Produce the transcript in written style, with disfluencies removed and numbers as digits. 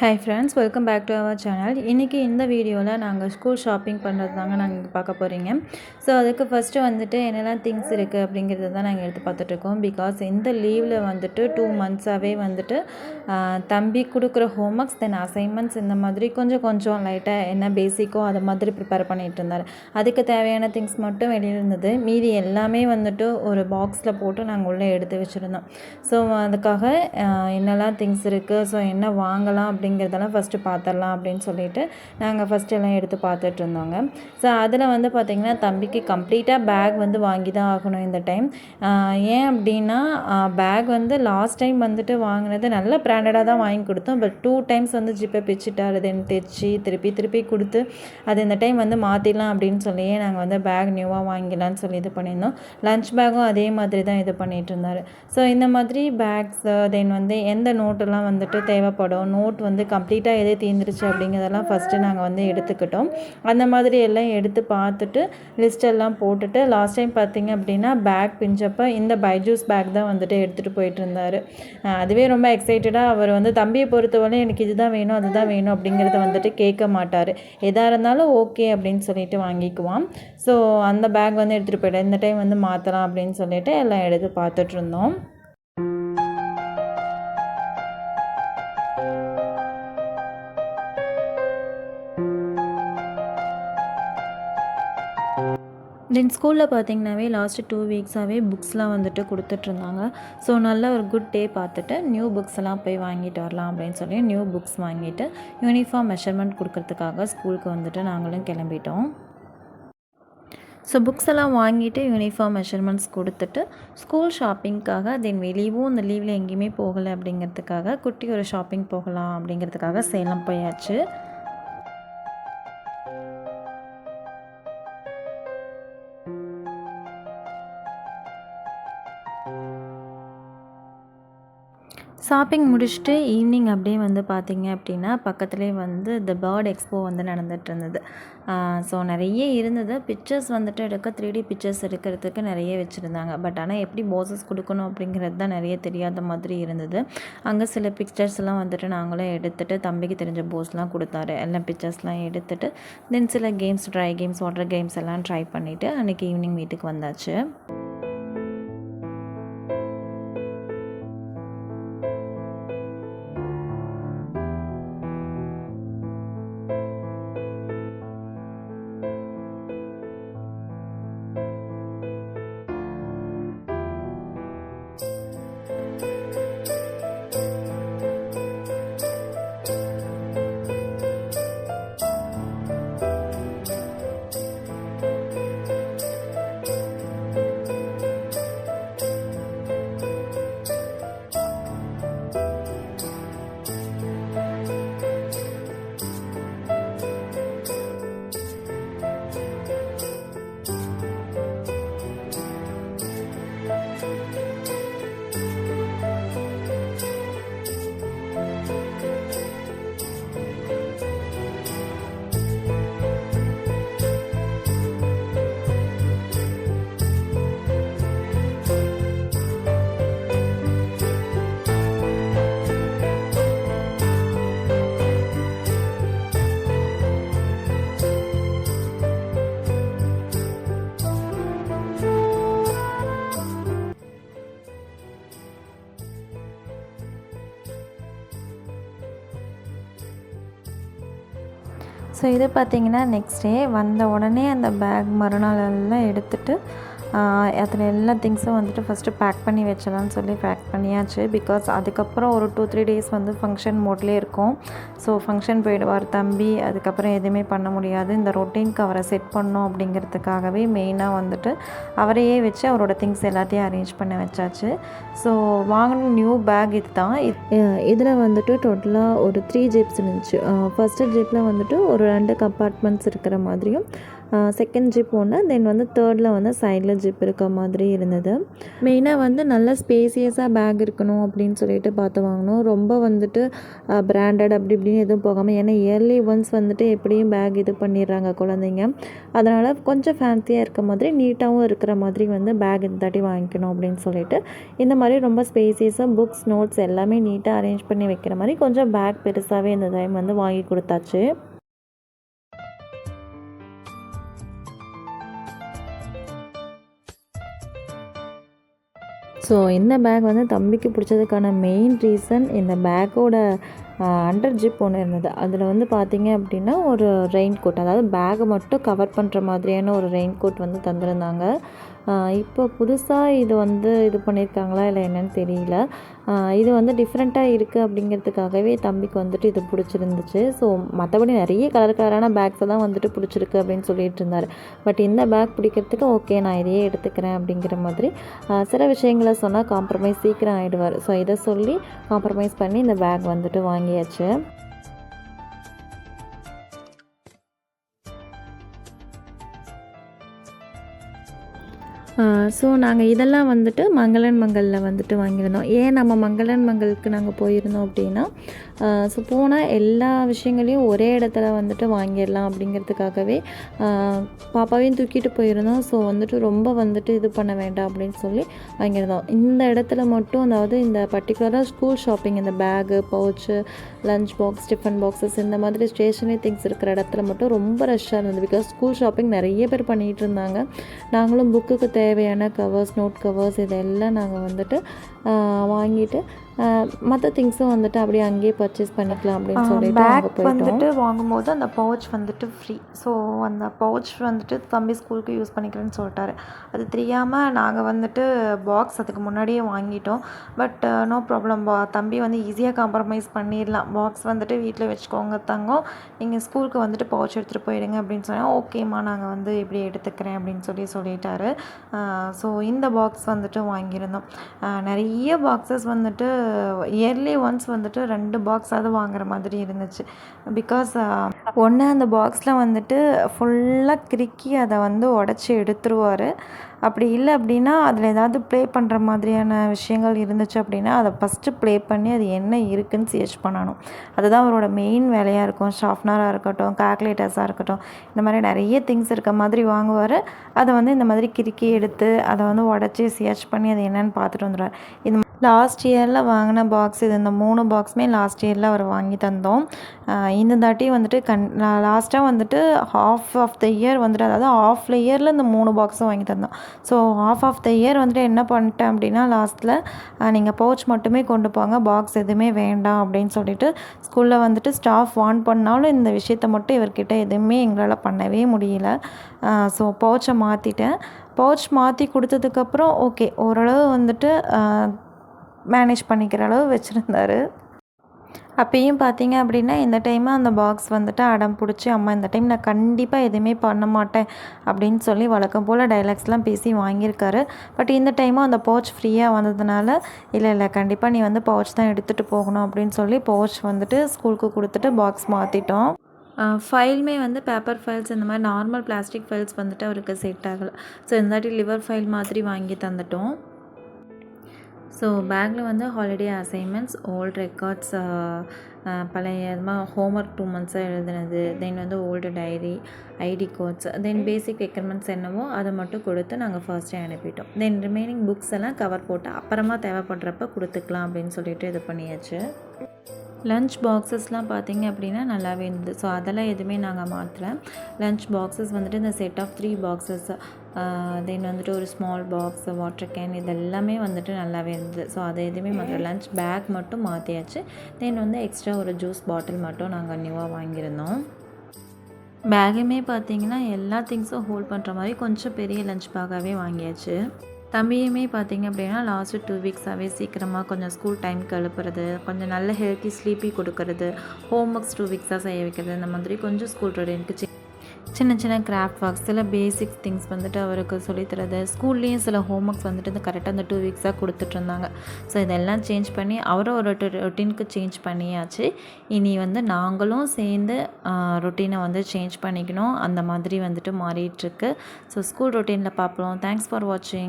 Hi friends, welcome back to our channel. இன்றைக்கி இந்த வீடியோவில் நாங்கள் ஸ்கூல் ஷாப்பிங் பண்ணுறது தாங்க நாங்கள் பார்க்க போகிறீங்க. ஸோ அதுக்கு ஃபஸ்ட்டு வந்துட்டு என்னெல்லாம் திங்ஸ் இருக்குது அப்படிங்கிறது தான் நாங்கள் எடுத்து பார்த்துட்ருக்கோம். பிகாஸ் இந்த லீவில் வந்துட்டு 2 மந்த்ஸாகவே வந்துட்டு தம்பி கொடுக்குற ஹோம்ஒர்க்ஸ் தென் அசைன்மெண்ட்ஸ் இந்த மாதிரி கொஞ்சம் லைட்டாக என்ன பேசிக்கோ அதை மாதிரி ப்ரிப்பேர் பண்ணிகிட்டு இருந்தார். அதுக்கு தேவையான திங்ஸ் மட்டும் வெளியில் இருந்தது. மீதி எல்லாமே வந்துட்டு ஒரு பாக்ஸில் போட்டு நாங்கள் உள்ளே எடுத்து வச்சுருந்தோம். ஸோ அதுக்காக என்னெல்லாம் திங்ஸ் இருக்குது, ஸோ என்ன வாங்கலாம் அப்படிங்கிறதெல்லாம் ஃபஸ்ட்டு பார்த்துடலாம் அப்படின்னு சொல்லிட்டு நாங்கள் ஃபஸ்ட்டு எல்லாம் எடுத்து பார்த்துட்டு இருந்தோங்க. ஸோ அதில் வந்து பார்த்திங்கன்னா தம்பிக்கு கம்ப்ளீட்டாக பேக் வந்து வாங்கி தான் ஆகணும் இந்த டைம். ஏன் அப்படின்னா பேக் வந்து லாஸ்ட் டைம் வந்துட்டு வாங்கினது நல்ல பிராண்டடாக தான் வாங்கி கொடுத்தோம். பட் 2 டைம்ஸ் வந்து ஜிப்பை பிச்சுட்டார். தென் தைச்சி திருப்பி கொடுத்து அது இந்த டைம் வந்து மாற்றிடலாம் அப்படின்னு சொல்லியே நாங்கள் வந்து பேக் நியூவாக வாங்கிடலான்னு சொல்லி இது பண்ணியிருந்தோம். லஞ்ச் பேக்கும் அதே மாதிரி தான் இது பண்ணிகிட்டு இருந்தார். ஸோ இந்த மாதிரி பேக்ஸ் தென் வந்து எந்த நோட்டெல்லாம் வந்துட்டு தேவைப்படும், நோட் வந்து கம்ப்ளீட்டாக எதே தீர்ந்துருச்சு அப்படிங்கிறதெல்லாம் ஃபஸ்ட்டு நாங்கள் வந்து எடுத்துக்கிட்டோம். அந்த மாதிரி எல்லாம் எடுத்து பார்த்துட்டு லிஸ்டெல்லாம் போட்டுட்டு லாஸ்ட் டைம் பார்த்திங்க அப்படின்னா பேக் பிஞ்சப்போ இந்த பைஜூஸ் பேக் தான் வந்துட்டு எடுத்துகிட்டு போயிட்டு இருந்தார். அதுவே ரொம்ப எக்ஸைட்டடாக அவர் வந்து தம்பியை பொறுத்தவரை எனக்கு இதுதான் வேணும் அதுதான் வேணும் அப்படிங்கிறத வந்துட்டு கேட்க மாட்டார். எதாக இருந்தாலும் ஓகே அப்படின்னு சொல்லிட்டு வாங்கிக்குவான். ஸோ அந்த பேக் வந்து எடுத்துகிட்டு போயிட்டேன். இந்த டைம் வந்து மாற்றலாம் அப்படின்னு சொல்லிட்டு எல்லாம் எடுத்து பார்த்துட்ருந்தோம். தென் ஸ்கூலில் பார்த்திங்கனாவே லாஸ்ட்டு 2 வீக்ஸாகவே புக்ஸ்லாம் வந்துட்டு கொடுத்துட்ருந்தாங்க. ஸோ நல்ல ஒரு குட் டே பார்த்துட்டு நியூ புக்ஸ் எல்லாம் போய் வாங்கிட்டு வரலாம் அப்படின்னு சொல்லி நியூ புக்ஸ் வாங்கிட்டு யூனிஃபார்ம் மெஷர்மெண்ட் கொடுக்கறதுக்காக ஸ்கூலுக்கு வந்துட்டு நாங்களும் கிளம்பிட்டோம். ஸோ புக்ஸ் எல்லாம் வாங்கிட்டு யூனிஃபார்ம் மெஷர்மெண்ட்ஸ் கொடுத்துட்டு ஸ்கூல் ஷாப்பிங்க்காக தென் வெளியவும் இந்த லீவில் எங்கேயுமே போகலை அப்படிங்கிறதுக்காக குட்டி ஒரு ஷாப்பிங் போகலாம் அப்படிங்கிறதுக்காக சேலம் போயாச்சு. ஷாப்பிங் முடிச்சுட்டு ஈவினிங் அப்படியே வந்து பார்த்திங்க அப்படின்னா பக்கத்துலேயே வந்து த பேர்ட் எக்ஸ்போ வந்து நடந்துகிட்டு இருந்தது. ஸோ நிறைய இருந்தது. பிக்சர்ஸ் வந்துட்டு எடுக்க 3D பிக்சர்ஸ் எடுக்கிறதுக்கு நிறைய வச்சுருந்தாங்க. பட் ஆனால் எப்படி போசஸ் கொடுக்கணும் அப்படிங்கிறது தான் நிறைய தெரியாத மாதிரி இருந்தது. அங்கே சில பிக்சர்ஸ்லாம் வந்துட்டு நாங்களும் எடுத்துகிட்டு தம்பிக்கு தெரிஞ்ச போஸ்லாம் கொடுத்தாரு. எல்லாம் பிக்சர்ஸ்லாம் எடுத்துகிட்டு தென் சில games, try games, water games எல்லாம் ட்ரை பண்ணிவிட்டு அன்றைக்கி ஈவினிங் வீட்டுக்கு வந்தாச்சு. ஸோ இது பார்த்திங்கன்னா நெக்ஸ்ட் டே வந்த உடனே அந்த பேக் மறுநாள் எல்லாம் எடுத்துகிட்டு அதில் எல்லா திங்ஸும் வந்துட்டு ஃபஸ்ட்டு பேக் பண்ணி வச்சலான்னு சொல்லி பேக் பண்ணியாச்சு. பிகாஸ் அதுக்கப்புறம் ஒரு 2-3 டேஸ் வந்து ஃபங்க்ஷன் மோட்லேயே இருக்கும். ஸோ ஃபங்க்ஷன் போயிடுவார் தம்பி, அதுக்கப்புறம் எதுவுமே பண்ண முடியாது. இந்த ரொட்டீனுக்கு அவரை செட் பண்ணோம் அப்படிங்கிறதுக்காகவே மெயினாக வந்துட்டு அவரையே வச்சு அவரோட திங்ஸ் எல்லாத்தையும் அரேஞ்ச் பண்ண வச்சாச்சு. ஸோ வாங்கின நியூ பேக் இது தான். இதில் வந்துட்டு டோட்டலாக ஒரு 3 ஜிப்ஸ் இருந்துச்சு. ஃபஸ்ட்டு ஜிப்பில் வந்துட்டு ஒரு 2 கம்பார்ட்மெண்ட்ஸ் இருக்கிற மாதிரியும், செகண்ட் ஜிப் ஒன்று, தென் வந்து தேர்டில் வந்து சைடில் சிங்கிள் ஜிப் இருக்க மாதிரி இருந்தது. மெயினாக வந்து நல்ல ஸ்பேசியஸாக பேக் இருக்கணும் அப்படின்னு சொல்லிட்டு பார்த்து வாங்கினோம். ரொம்ப வந்துட்டு பிராண்டட் அப்படி இப்படின்னு எதுவும் போகாமல், ஏன்னா இயர்லி ஒன்ஸ் வந்துட்டு எப்படியும் பேக் இது பண்ணிடுறாங்க குழந்தைங்க. அதனால் கொஞ்சம் ஃபேன்சியாக இருக்க மாதிரி நீட்டாகவும் இருக்கிற மாதிரி வந்து பேக் இந்த தாட்டி வாங்கிக்கணும் அப்படின்னு சொல்லிட்டு இந்த மாதிரி ரொம்ப ஸ்பேசியஸாக புக்ஸ் நோட்ஸ் எல்லாமே நீட்டாக அரேஞ்ச் பண்ணி வைக்கிற மாதிரி கொஞ்சம் பேக் பெருசாகவே இந்த டைம் வந்து வாங்கி கொடுத்தாச்சு. ஸோ இந்த பேக் வந்து தம்பிக்கு பிடிச்சதுக்கான மெயின் ரீசன் இந்த பேக்கோட அண்டர் ஜிப் ஒன்று இருந்தது. அதில் வந்து பார்த்திங்க அப்படின்னா ஒரு ரெயின் கோட், அதாவது பேக்கை மட்டும் கவர் பண்ணுற மாதிரியான ஒரு ரெயின் கோட் வந்து தந்திருந்தாங்க. இப்போ புதுசாக இது வந்து இது பண்ணியிருக்காங்களா இல்லை என்னன்னு தெரியல. இது வந்து டிஃப்ரெண்ட்டாக இருக்குது அப்படிங்கிறதுக்காகவே தம்பிக்கு வந்துட்டு இது பிடிச்சிருந்துச்சு. ஸோ மற்றபடி நிறைய கலரான பேக்ஸை தான் வந்துட்டு பிடிச்சிருக்கு அப்படின்னு சொல்லிட்டு இருந்தார். பட் இந்த பேக் பிடிக்கிறதுக்கு ஓகே நான் இதையே எடுத்துக்கிறேன் அப்படிங்கிற மாதிரி சில விஷயங்களை சொன்னால் காம்ப்ரமைஸ் சீக்கிரம் ஆகிடுவார். ஸோ இதை சொல்லி காம்ப்ரமைஸ் பண்ணி இந்த பேக் வந்துட்டு வாங்கியாச்சு. ஸோ நாங்கள் இதெல்லாம் வந்துட்டு மங்களன் மங்களில் வந்துட்டு வாங்கியிருந்தோம். ஏன் நம்ம மங்களன் மங்களுக்கு நாங்கள் போயிருந்தோம் அப்படின்னா, ஸோ போனால் எல்லா விஷயங்களையும் ஒரே இடத்துல வந்துட்டு வாங்கிடலாம் அப்படிங்கிறதுக்காகவே பாப்பாவையும் தூக்கிட்டு போயிருந்தோம். ஸோ வந்துட்டு ரொம்ப வந்துட்டு இது பண்ண வேண்டாம் அப்படின்னு சொல்லி வாங்கியிருந்தோம். இந்த இடத்துல மட்டும், அதாவது இந்த பர்டிகுலராக ஸ்கூல் ஷாப்பிங், இந்த bag, pouch, lunch box, tiffin boxes இந்த மாதிரி ஸ்டேஷனரி திங்ஸ் இருக்கிற இடத்துல மட்டும் ரொம்ப ரஷ்ஷாக இருந்தது. பிகாஸ் ஸ்கூல் ஷாப்பிங் நிறைய பேர் பண்ணிகிட்டு இருந்தாங்க. நாங்களும் புக்குக்கு தேவையான கவர்ஸ், நோட் கவர்ஸ் இதெல்லாம் நாங்கள் வந்துட்டு வாங்கிட்டு மற்ற திங்ஸும் வந்துட்டு அப்படியே அங்கேயே பர்ச்சேஸ் பண்ணிக்கலாம் அப்படின்னு சொல்லிட்டு பேக் வந்துட்டு வாங்கும்போது அந்த பவுச் வந்துட்டு ஃப்ரீ. ஸோ அந்த பவுச் வந்துட்டு தம்பி ஸ்கூலுக்கு யூஸ் பண்ணிக்கிறேன்னு சொல்லிட்டாரு. அது தெரியாமல் நாங்கள் வந்துட்டு பாக்ஸ் அதுக்கு முன்னாடியே வாங்கிட்டோம். பட் நோ ப்ராப்ளம், தம்பி வந்து ஈஸியாக காம்ப்ரமைஸ் பண்ணிடலாம். பாக்ஸ் வந்துட்டு வீட்டில் வச்சுக்கோங்க தங்கம், நீங்கள் ஸ்கூலுக்கு வந்துட்டு பவுச் எடுத்துகிட்டு போயிடுங்க அப்படின்னு சொன்னால் ஓகேம்மா நாங்கள் வந்து இப்படி எடுத்துக்கிறேன் அப்படின்னு சொல்லிட்டாரு. ஸோ இந்த பாக்ஸ் வந்துட்டு வாங்கியிருந்தோம். நிறைய பாக்ஸஸ் வந்துட்டு இயர்லி ஒன்ஸ் வந்துட்டு 2 பாக்ஸாவது வாங்குற மாதிரி இருந்துச்சு. பிகாஸ் ஒன்று அந்த பாக்ஸில் வந்துட்டு ஃபுல்லாக கிறுக்கி அதை வந்து உடச்சி எடுத்துருவார். அப்படி இல்லை அப்படின்னா அதில் ஏதாவது ப்ளே பண்ணுற மாதிரியான விஷயங்கள் இருந்துச்சு அப்படின்னா அதை ஃபஸ்ட்டு ப்ளே பண்ணி அது என்ன இருக்குதுன்னு சர்ச் பண்ணணும். அதுதான் அவரோட மெயின் வேலையாக இருக்கும். ஷார்ப்னராக இருக்கட்டும், கால்குலேட்டர்ஸாக இருக்கட்டும், இந்த மாதிரி நிறைய திங்ஸ் இருக்க மாதிரி வாங்குவார். அதை வந்து இந்த மாதிரி கிறுக்கி எடுத்து அதை வந்து உடச்சி சர்ச் பண்ணி அது என்னென்னு பார்த்துட்டு வந்துடுவார். இது லாஸ்ட் இயரில் வாங்கின பாக்ஸ் இது. இந்த 3 பாக்ஸுமே லாஸ்ட் இயரில் அவர் வாங்கி தந்தோம். இந்த தாட்டி வந்துட்டு லாஸ்ட்டாக வந்துட்டு ஹாஃப் ஆஃப் த இயர் வந்துட்டு, அதாவது ஆஃப் இயரில் இந்த 3 பாக்ஸும் வாங்கி தந்தோம். So half of the year வந்துட்டு என்ன பண்ணிட்டேன் அப்படின்னா, லாஸ்ட்டில் நீங்கள் பவுச் மட்டுமே கொண்டு போங்க, பாக்ஸ் எதுவுமே வேண்டாம் அப்படின்னு சொல்லிட்டு ஸ்கூலில் வந்துட்டு ஸ்டாஃப் வார்ன் பண்ணாலும் இந்த விஷயத்த மட்டும் இவர்கிட்ட எதுவுமே எங்களால் பண்ணவே முடியல. ஸோ பவுச்சை மாற்றிட்டேன். பவுச் மாற்றி கொடுத்ததுக்கப்புறம் ஓகே, ஓரளவு வந்துட்டு மேனேஜ் பண்ணிக்கிற அளவு வச்சுருந்தாரு. அப்பயும் பார்த்தீங்க அப்படின்னா இந்த டைமு அந்த பாக்ஸ் வந்துட்டு அடம் பிடிச்சி, அம்மா இந்த டைம் நான் கண்டிப்பாக எதுவுமே பண்ண மாட்டேன் அப்படின்னு சொல்லி வழக்கம் போல் டைலாக்ஸ்லாம் பேசி வாங்கியிருக்காரு. பட் இந்த டைமும் அந்த பவுச் ஃப்ரீயாக வந்ததுனால இல்லை கண்டிப்பாக நீ வந்து பவுச் தான் எடுத்துகிட்டு போகணும் அப்படின்னு சொல்லி பவுச் வந்துட்டு ஸ்கூலுக்கு கொடுத்துட்டு பாக்ஸ் மாற்றிட்டோம். ஃபைலுமே வந்து பேப்பர் ஃபைல்ஸ், இந்த மாதிரி நார்மல் பிளாஸ்டிக் ஃபைல்ஸ் வந்துட்டு அவருக்கு செட் ஆகலை. ஸோ இந்த தாட்டி லிவர் ஃபைல் மாதிரி வாங்கி தந்துட்டோம். ஸோ பேக்கில் வந்து ஹாலிடே அசைன்மெண்ட்ஸ், ஓல்டு ரெக்கார்ட்ஸ், பழைய ஹோம்ஒர்க் 2 மந்த்ஸாக எழுதுனது, தென் வந்து ஓல்டு டைரி, ஐடி கோட்ஸ், தென் பேசிக் ரெக்யர்மெண்ட்ஸ் என்னவோ அதை மட்டும் கொடுத்து நாங்கள் ஃபர்ஸ்ட்டே அனுப்பிட்டோம். தென் ரிமைனிங் புக்ஸ் எல்லாம் கவர் போட்டு அப்புறமா தேவைப்படுறப்ப கொடுத்துக்கலாம் அப்படின்னு சொல்லிட்டு இது பண்ணியாச்சு. லன்ச் பாக்ஸஸ்லாம் பார்த்திங்க அப்படின்னா நல்லாவே இருந்தது. ஸோ அதெல்லாம் எதுவுமே நாங்கள் மாற்றல. லன்ச் பாக்ஸஸ் வந்துட்டு இந்த செட் ஆஃப் 3 பாக்ஸஸ், தென் வந்துட்டு ஒரு ஸ்மால் பாக்ஸ், வாட்டர் கேன், இது எல்லாமே வந்துட்டு நல்லாவே இருந்தது. ஸோ அதை எதுவுமே மாற்றல. லன்ச் பேக் மட்டும் மாற்றியாச்சு. தென் வந்து எக்ஸ்ட்ரா ஒரு ஜூஸ் பாட்டில் மட்டும் நாங்கள் நியூவாக வாங்கியிருந்தோம். பேகுமே பார்த்திங்கன்னா எல்லா திங்ஸும் ஹோல்ட் பண்ணுற மாதிரி கொஞ்சம் பெரிய லன்ச் பேக்காகவே வாங்கியாச்சு. தம்பியுமே பார்த்திங்க அப்படின்னா லாஸ்ட்டு 2 வீக்ஸாகவே சீக்கிரமாக கொஞ்சம் ஸ்கூல் டைமுக்கு எழுப்புறது, கொஞ்சம் நல்ல ஹெல்த்தி ஸ்லீப்பி கொடுக்கறது, ஹோம் ஒர்க்ஸ் 2 வீக்ஸாக செய்ய வைக்கிறது, இந்த மாதிரி கொஞ்சம் ஸ்கூல் ரொட்டீனுக்கு சின்ன சின்ன கிராஃப்ட் ஒர்க்ஸ், சில பேசிக் திங்ஸ் வந்துட்டு அவருக்கு சொல்லித்தரது. ஸ்கூல்லேயும் சில ஹோம் ஒர்க்ஸ் வந்துட்டு கரெக்டாக அந்த 2 வீக்ஸாக கொடுத்துட்ருந்தாங்க. ஸோ இதெல்லாம் சேஞ்ச் பண்ணி அவரும் ஒரு ரொட்டீனுக்கு சேஞ்ச் பண்ணியாச்சு. இனி வந்து நாங்களும் சேர்ந்து ரொட்டீனை வந்து சேஞ்ச் பண்ணிக்கணும். அந்த மாதிரி வந்துட்டு மாறிட்டுருக்கு. ஸோ ஸ்கூல் ரொட்டீனில் பார்ப்போம். தேங்க்ஸ் ஃபார் வாட்சிங்.